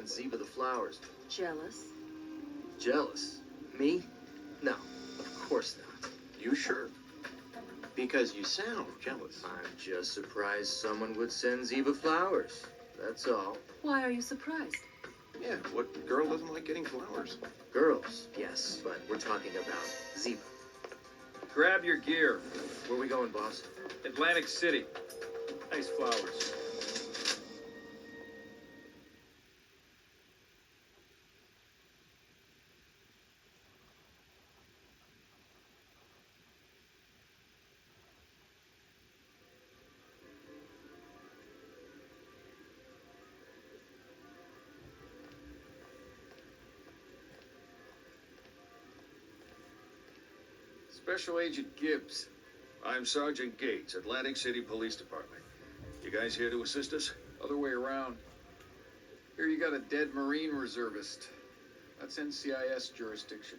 sent Ziva the flowers. Jealous? Jealous? Me? No, of course not. You sure? Because you sound jealous. I'm just surprised someone would send Ziva flowers. That's all. Why are you surprised? Yeah, what girl doesn't like getting flowers? Girls, yes, but we're talking about Ziva. Grab your gear. Where we going, boss? Atlantic City. Nice flowers. Special Agent Gibbs. I'm Sergeant Gates, Atlantic City Police Department. You guys here to assist us? Other way around. Here you got a dead Marine reservist. That's NCIS jurisdiction.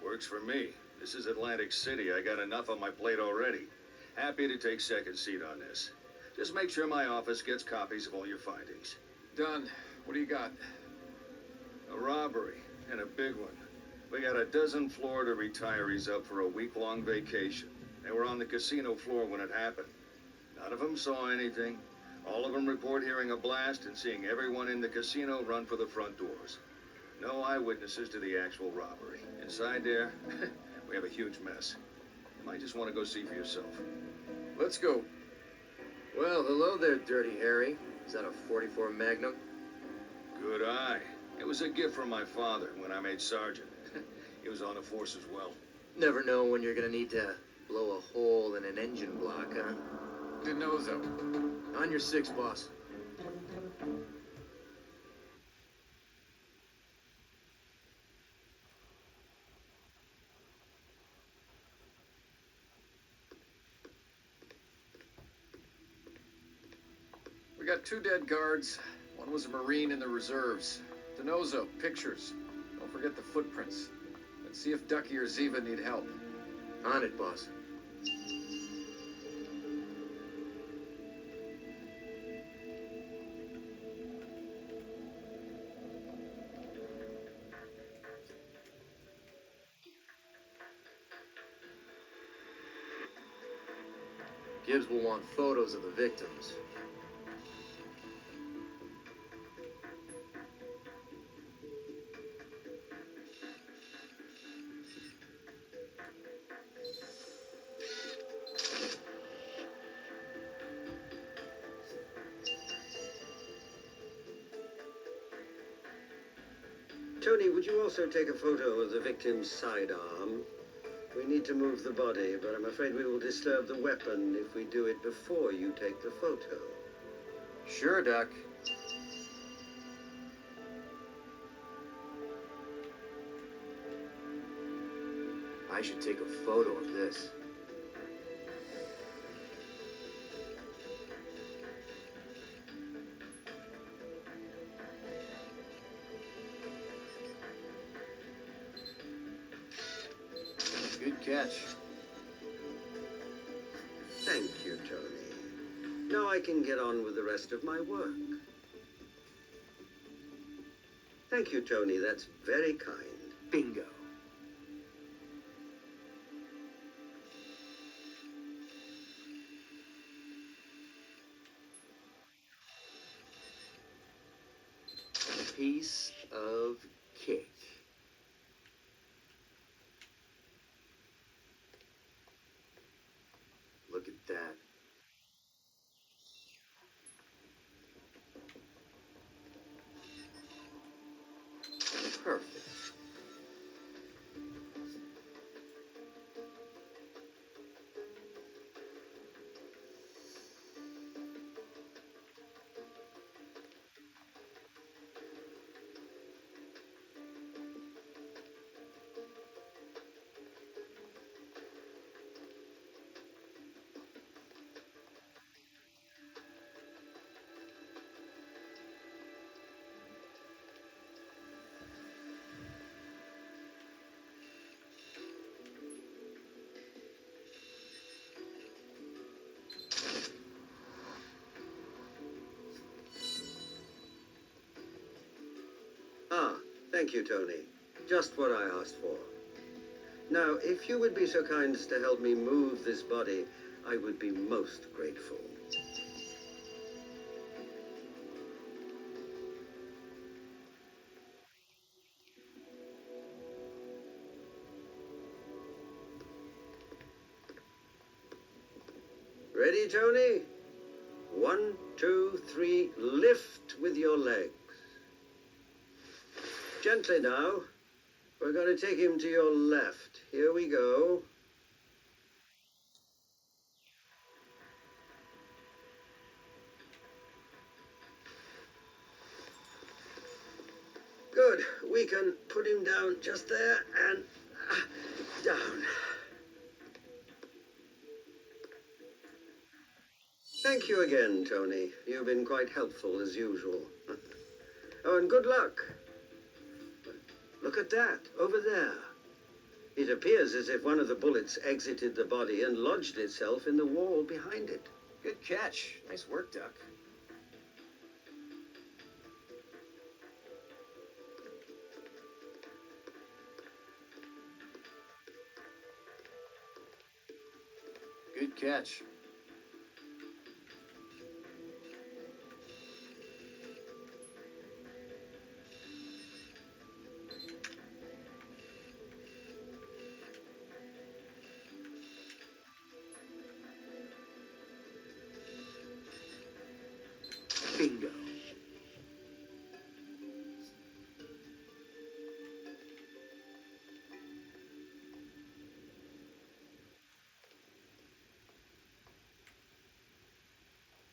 Works for me. This is Atlantic City. I got enough on my plate already. Happy to take second seat on this. Just make sure my office gets copies of all your findings. Done. What do you got? A robbery, and a big one. We got a dozen Florida retirees up for a week-long vacation. They were on the casino floor when it happened. None of them saw anything. All of them report hearing a blast and seeing everyone in the casino run for the front doors. No eyewitnesses to the actual robbery. Inside there, we have a huge mess. You might just want to go see for yourself. Let's go. Well, hello there, Dirty Harry. Is that a 44 Magnum? Good eye. It was a gift from my father when I made sergeant. He was on the force as well. Never know when you're gonna need to blow a hole in an engine block, huh? DeNozo. On your six, boss. We got 2 dead guards. One was a Marine in the reserves. DeNozo, pictures. Don't forget the footprints. Let's see if Ducky or Ziva need help. On it, boss. Gibbs will want photos of the victims. Tony, would you also take a photo of the victim's sidearm? We need to move the body, but I'm afraid we will disturb the weapon if we do it before you take the photo. Sure, Doc. I should take a photo of this. Good catch. Thank you, Tony. Now I can get on with the rest of my work. Thank you, Tony. That's very kind. Bingo. Piece of cake. Look at that. Perfect. Thank you, Tony. Just what I asked for. Now, if you would be so kind as to help me move this body, I would be most grateful. Ready, Tony? 1, 2, 3, lift with your legs. Gently now. We're going to take him to your left. Here we go. Good. We can put him down just there and down. Thank you again, Tony. You've been quite helpful as usual. Oh, and good luck. Look at that, over there. It appears as if one of the bullets exited the body and lodged itself in the wall behind it. Good catch. Nice work, Duck. Good catch. Bingo.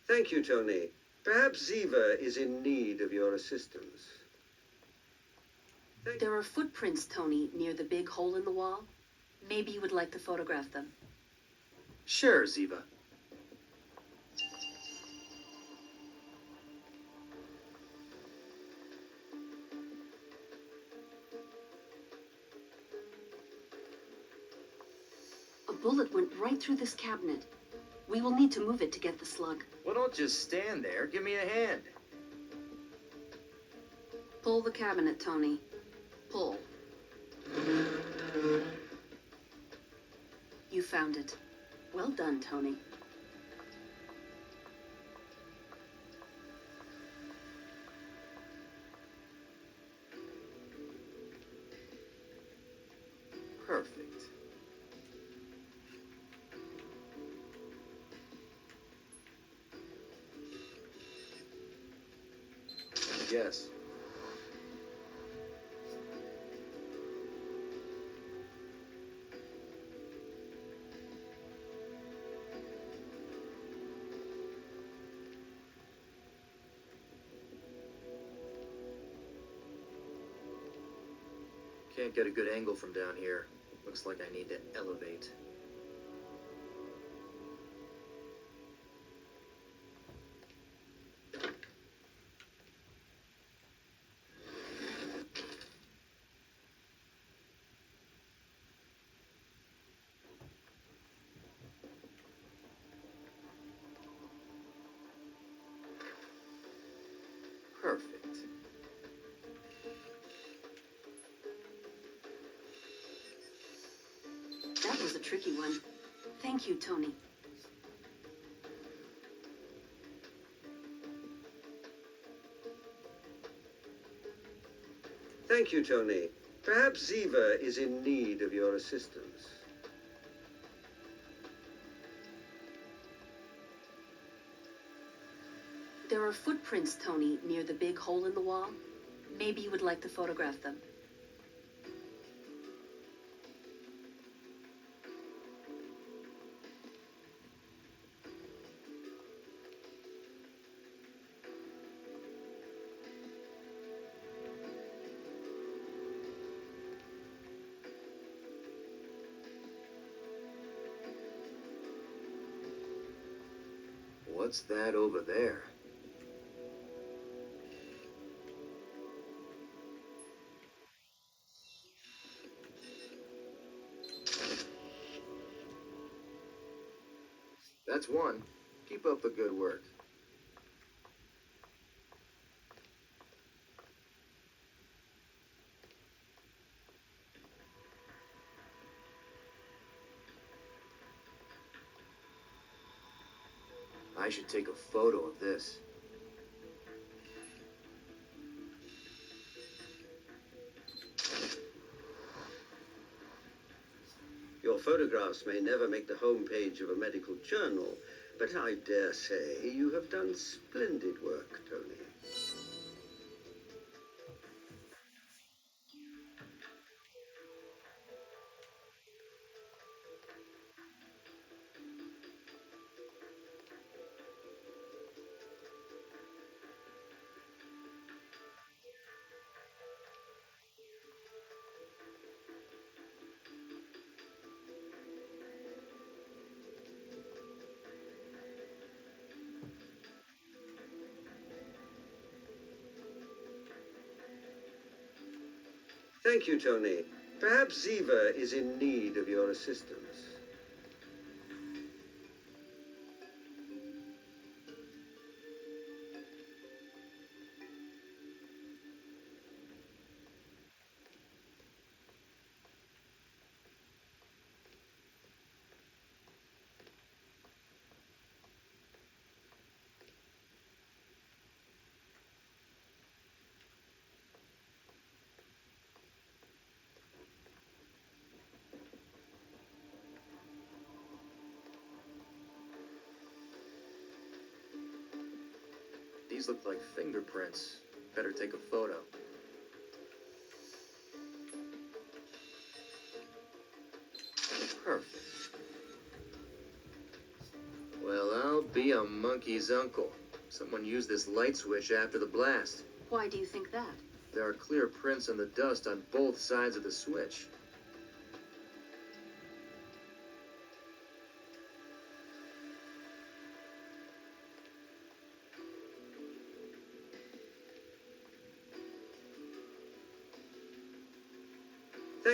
Thank you, Tony. Perhaps Ziva is in need of your assistance. There are footprints, Tony, near the big hole in the wall. Maybe you would like to photograph them. Sure, Ziva. A bullet went right through this cabinet. We will need to move it to get the slug. Well, don't just stand there. Give me a hand. Pull the cabinet, Tony. Pull. You found it. Well done, Tony. Perfect. Yes. Can't get a good angle from down here. Looks like I need to elevate. Perfect. That was a tricky one. Thank you, Tony. Thank you, Tony. Perhaps Ziva is in need of your assistance. There are footprints, Tony, near the big hole in the wall. Maybe you would like to photograph them. What's that over there? That's one. Keep up the good work. I should take a photo of this. Your photographs may never make the homepage of a medical journal, but I dare say you have done splendid work, Tony. Thank you, Tony. Perhaps Ziva is in need of your assistance. These look like fingerprints. Better take a photo. Perfect. Well, I'll be a monkey's uncle. Someone used this light switch after the blast. Why do you think that? There are clear prints on the dust on both sides of the switch.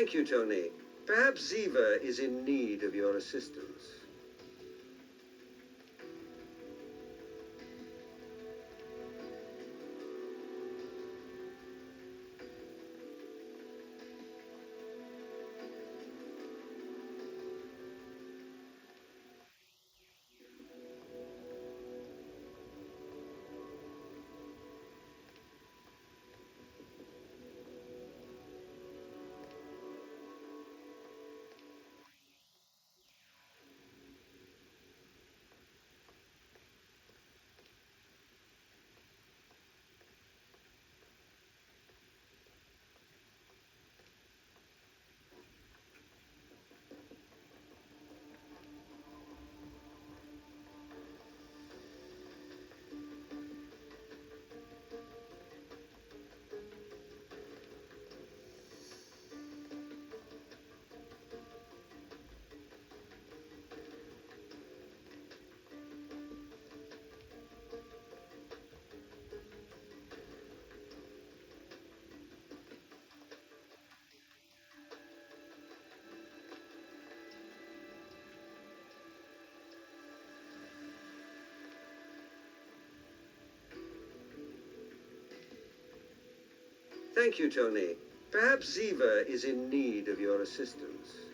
Thank you, Tony. Perhaps Ziva is in need of your assistance. Thank you, Tony. Perhaps Ziva is in need of your assistance.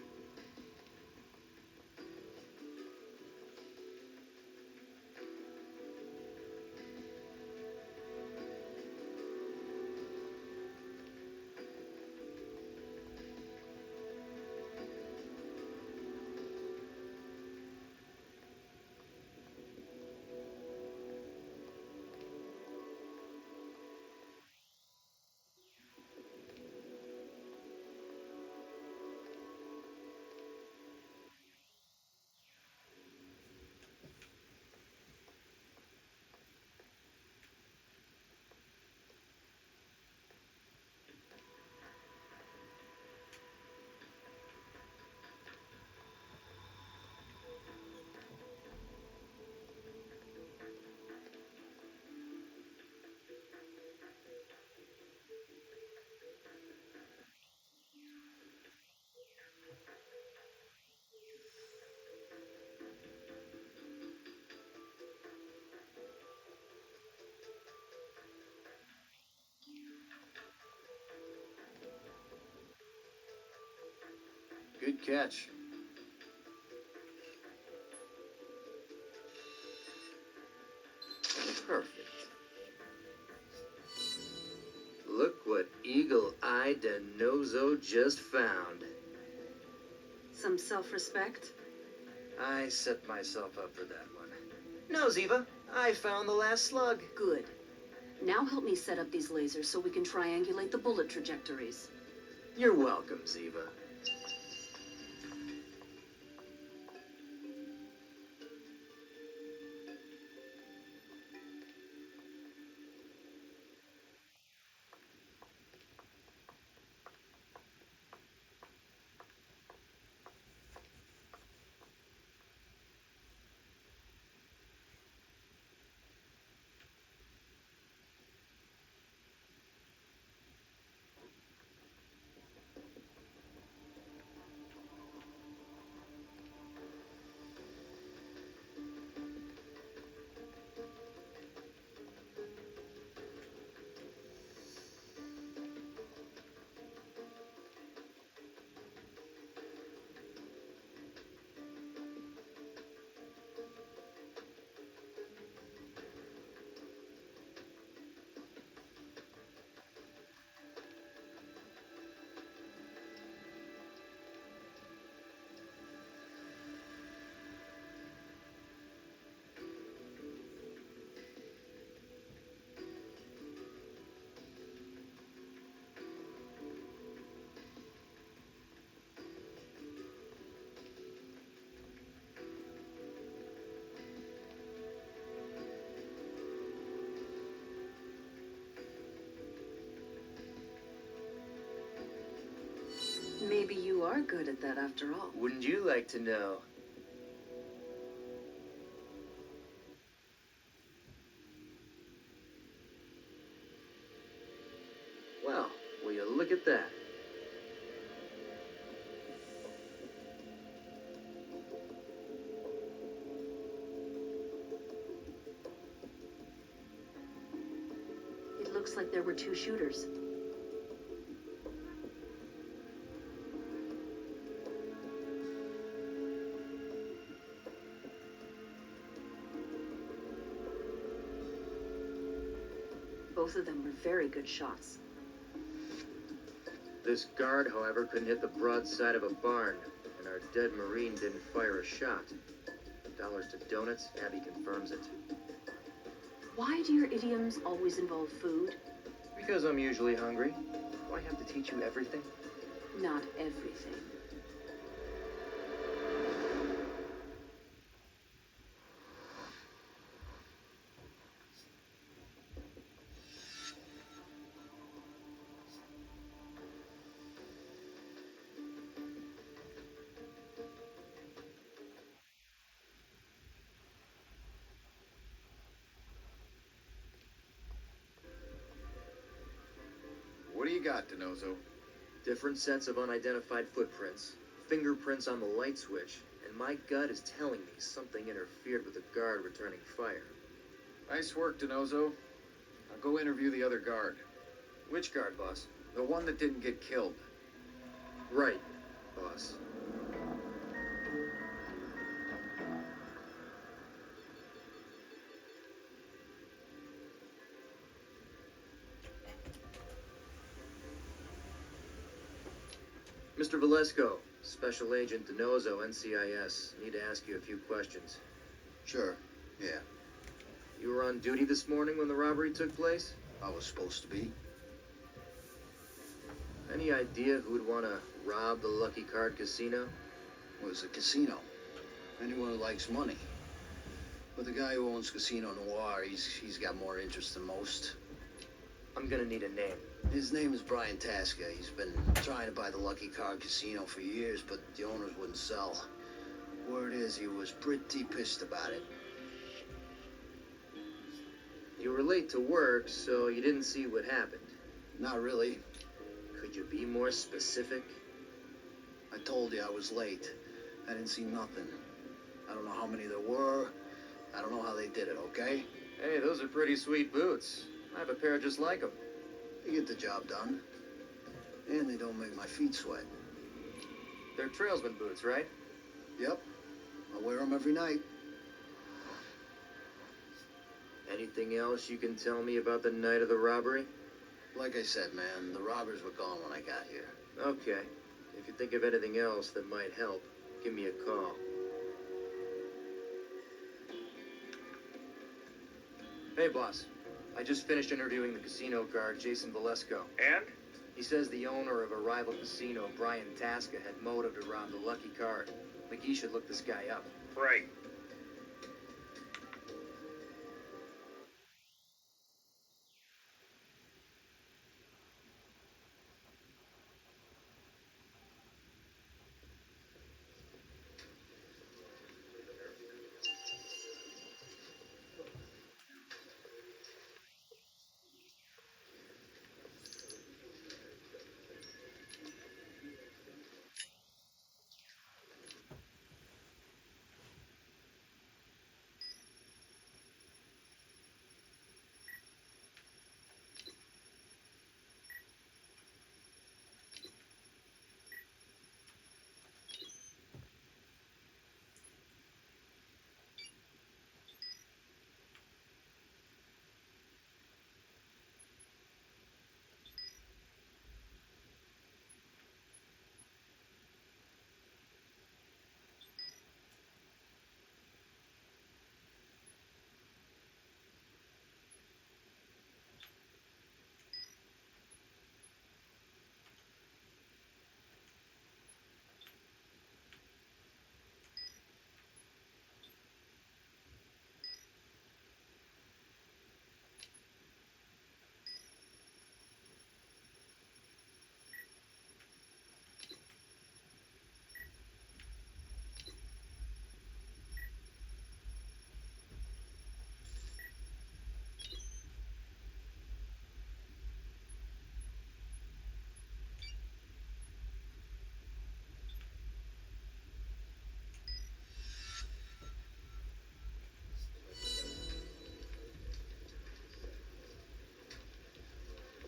Good catch. Perfect. Look what eagle-eyed Denozo just found. Some self-respect? I set myself up for that one. No, Ziva. I found the last slug. Good. Now help me set up these lasers so we can triangulate the bullet trajectories. You're welcome, Ziva. Maybe you are good at that after all. Wouldn't you like to know? Well, will you look at that? It looks like there were two shooters. Both of them were very good shots. This guard, however, couldn't hit the broadside of a barn, and our dead Marine didn't fire a shot. Dollars to donuts, Abby confirms it. Why do your idioms always involve food? Because I'm usually hungry. Do I have to teach you everything? Not everything. What do you got, Denozo? Different sets of unidentified footprints, fingerprints on the light switch, and my gut is telling me something interfered with the guard returning fire. Nice work, Denozo. Now go interview the other guard. Which guard, boss? The one that didn't get killed. Right, boss. Mr. Valesco, Special Agent Denozo, NCIS. Need to ask you a few questions. Sure, yeah. You were on duty this morning when the robbery took place? I was supposed to be. Any idea who'd want to rob the Lucky Card Casino? It was a casino. Anyone who likes money. But the guy who owns Casino Noir, he's got more interest than most. I'm gonna need a name. His name is Brian Tasca. He's been trying to buy the Lucky Card Casino for years, but the owners wouldn't sell. Word is he was pretty pissed about it. You were late to work, so you didn't see what happened. Not really. Could you be more specific? I told you I was late. I didn't see nothing. I don't know how many there were. I don't know how they did it, okay? Hey, those are pretty sweet boots. I have a pair just like them. They get the job done. And they don't make my feet sweat. They're trailsman boots, right? Yep. I wear them every night. Anything Anything else you can tell me about the night of the robbery? Like I said, man, the robbers were gone when I got here. Okay. If you think of anything else that might help, give me a call. Hey, boss. I just finished interviewing the casino guard, Jason Valesco. And? He says the owner of a rival casino, Brian Tasca, had motive to rob the Lucky Card. McGee should look this guy up. Right.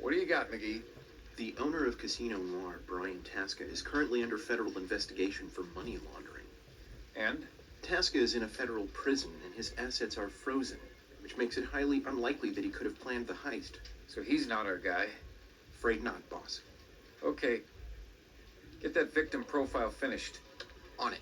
What do you got, McGee? The owner of Casino Noir, Brian Tasca, is currently under federal investigation for money laundering. And? Tasca is in a federal prison and his assets are frozen, which makes it highly unlikely that he could have planned the heist. So he's not our guy. Afraid not, boss. Okay. Get that victim profile finished. On it.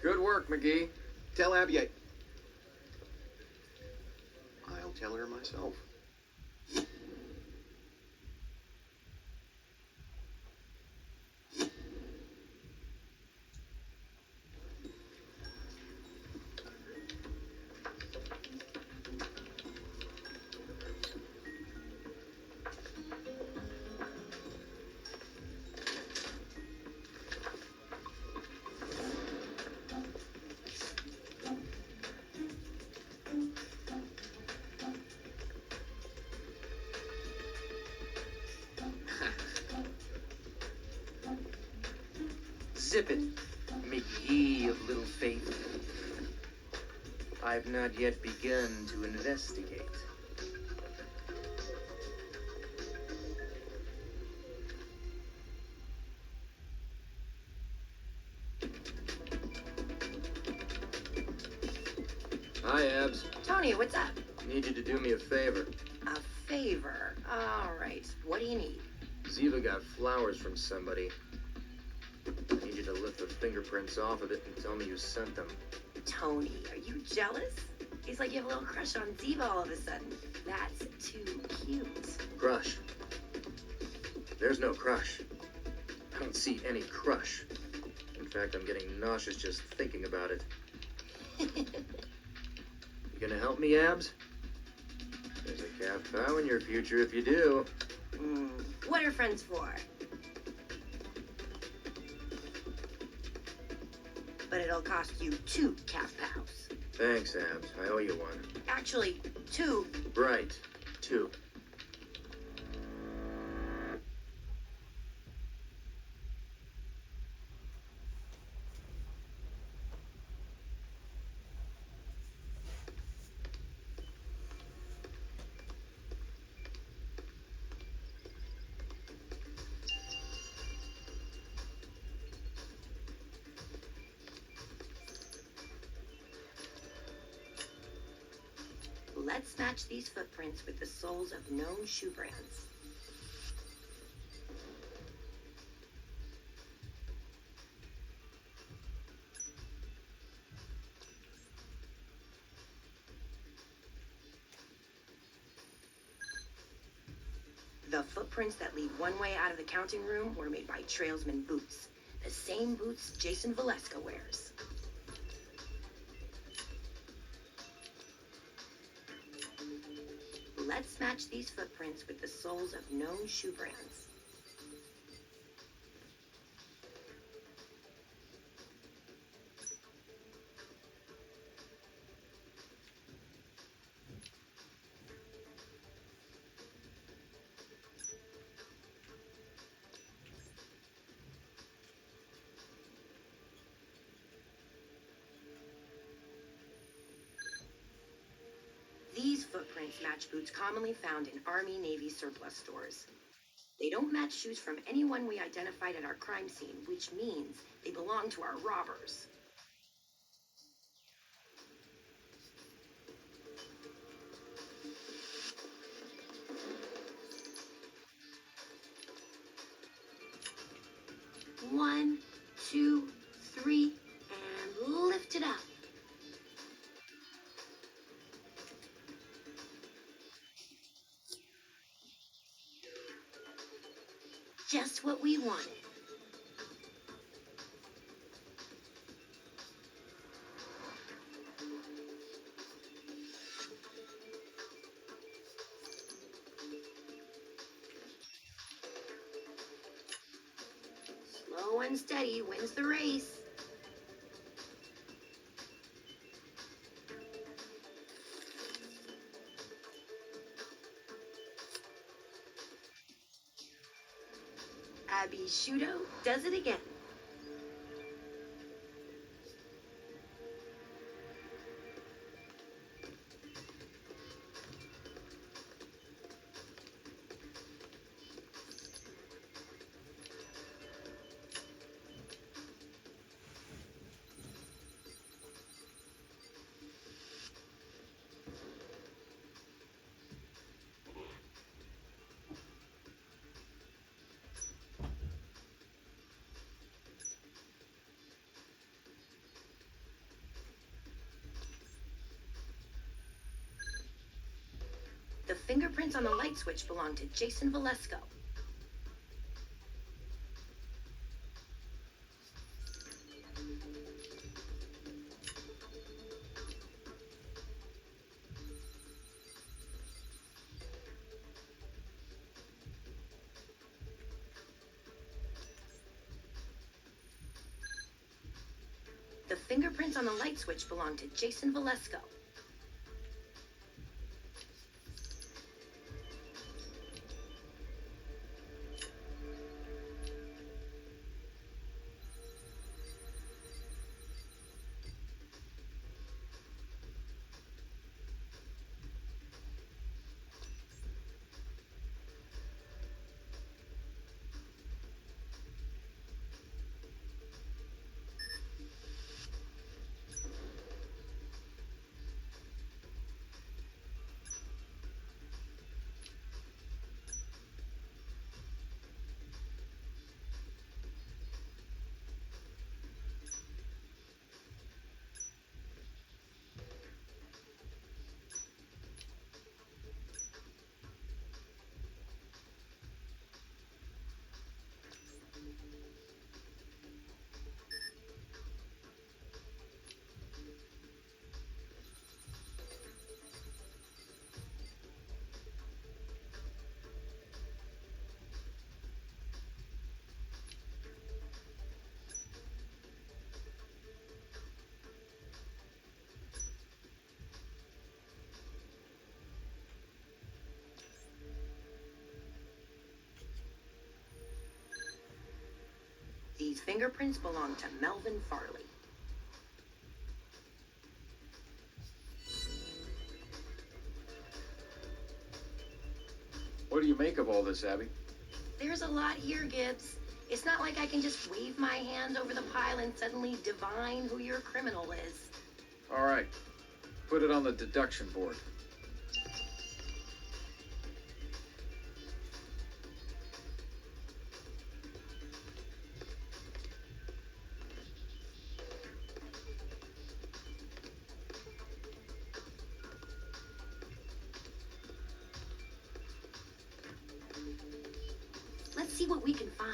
Good work, McGee. Tell Abby I'll tell her myself. Zip it, McGee of little faith. I've not yet begun to investigate. Hi, Abs. Tony, what's up? Need you to do me a favor. A favor. All right. What do you need? Ziva got flowers from somebody. I need you to lift the fingerprints off of it and tell me you sent them. Tony, are you jealous? It's like you have a little crush on Ziva all of a sudden. That's too cute. Crush. There's no crush. I don't see any crush. In fact, I'm getting nauseous just thinking about it. You gonna help me, Abs? There's a calf cow in your future if you do. What are friends for? But it'll cost you 2 calf pows. Thanks, Abs. I owe you one. Actually, 2. Right. 2. Let's match these footprints with the soles of known shoe brands. The footprints that lead one way out of the counting room were made by trailsman boots. The same boots Jason Valeska wears. Let's match these footprints with the soles of known shoe brands. These footprints match boots commonly found in Army Navy surplus stores. They don't match shoes from anyone we identified at our crime scene, which means they belong to our robbers. One, 2, 3, and lift it up. Just what we wanted. Slow and steady wins the race. Abby Shudo does it again. The fingerprints on the light switch belong to Jason Valeska. The fingerprints on the light switch belong to Jason Valeska. These fingerprints belong to Melvin Farley. What do you make of all this, Abby? There's a lot here, Gibbs. It's not like I can just wave my hand over the pile and suddenly divine who your criminal is. All right. Put it on the deduction board. Let's see what we can find.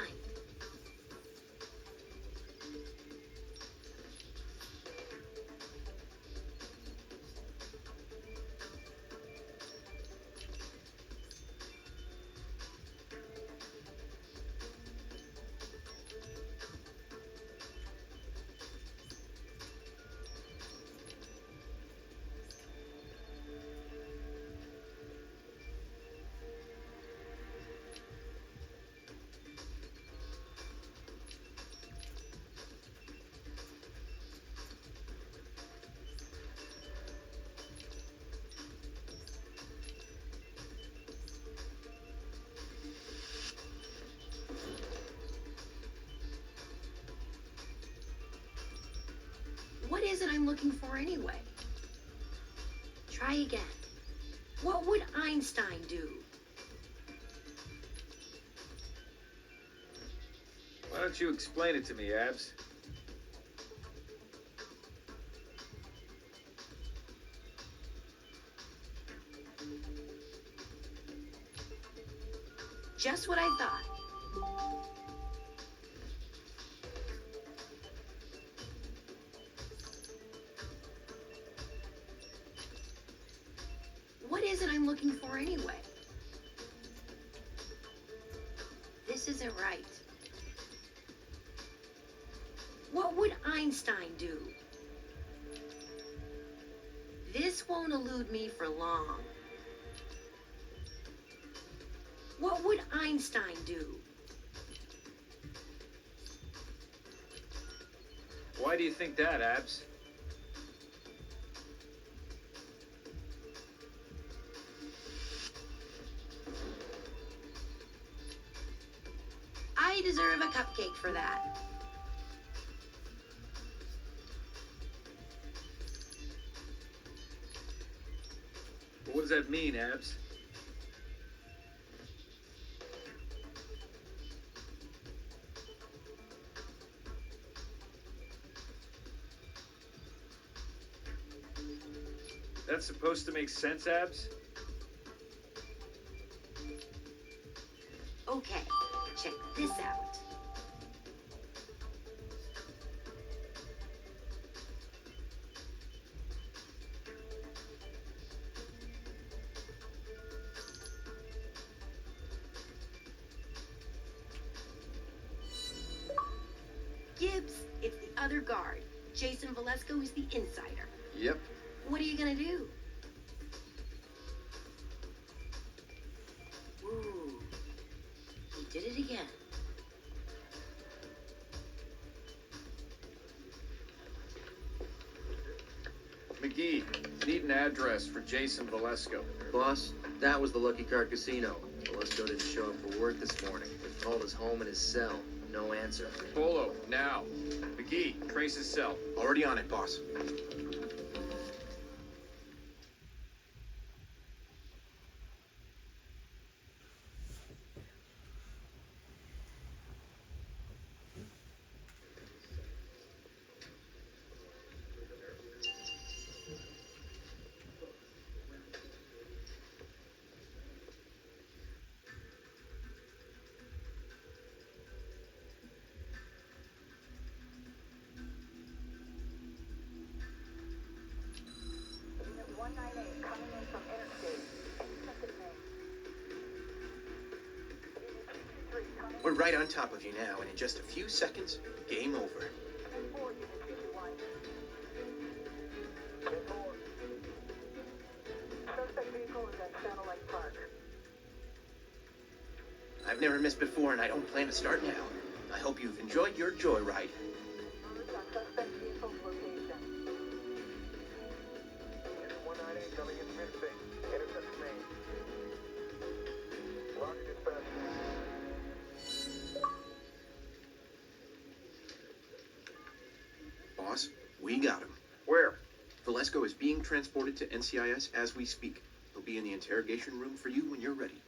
What is it I'm looking for anyway? Try again. What would Einstein do? Why don't you explain it to me, Abs? Just what I thought. What is it I'm looking for anyway? This isn't right. What would Einstein do? This won't elude me for long. What would Einstein do? Why do you think that, Abs? I deserve a cupcake for that. But what does that mean, Abs? That's supposed to make sense, Abs? Okay, check this out. Gibbs, it's the other guard. Jason Valesco is the insider. Yep. What are you gonna do? Ooh, he did it again. McGee, need an address for Jason Valesco. Boss, that was the Lucky Card Casino. Velasco didn't show up for work this morning. They called his home and his cell. No answer. Polo, now. McGee, trace his cell. Already on it, boss. We're right on top of you now, and in just a few seconds, game over. I've never missed before, and I don't plan to start now. I hope you've enjoyed your joyride. Suspect vehicle's location. 198 coming in mid-space. Intercept main. Roger dispatch. Boss, we got him. Where? Valesco is being transported to NCIS as we speak. He'll be in the interrogation room for you when you're ready.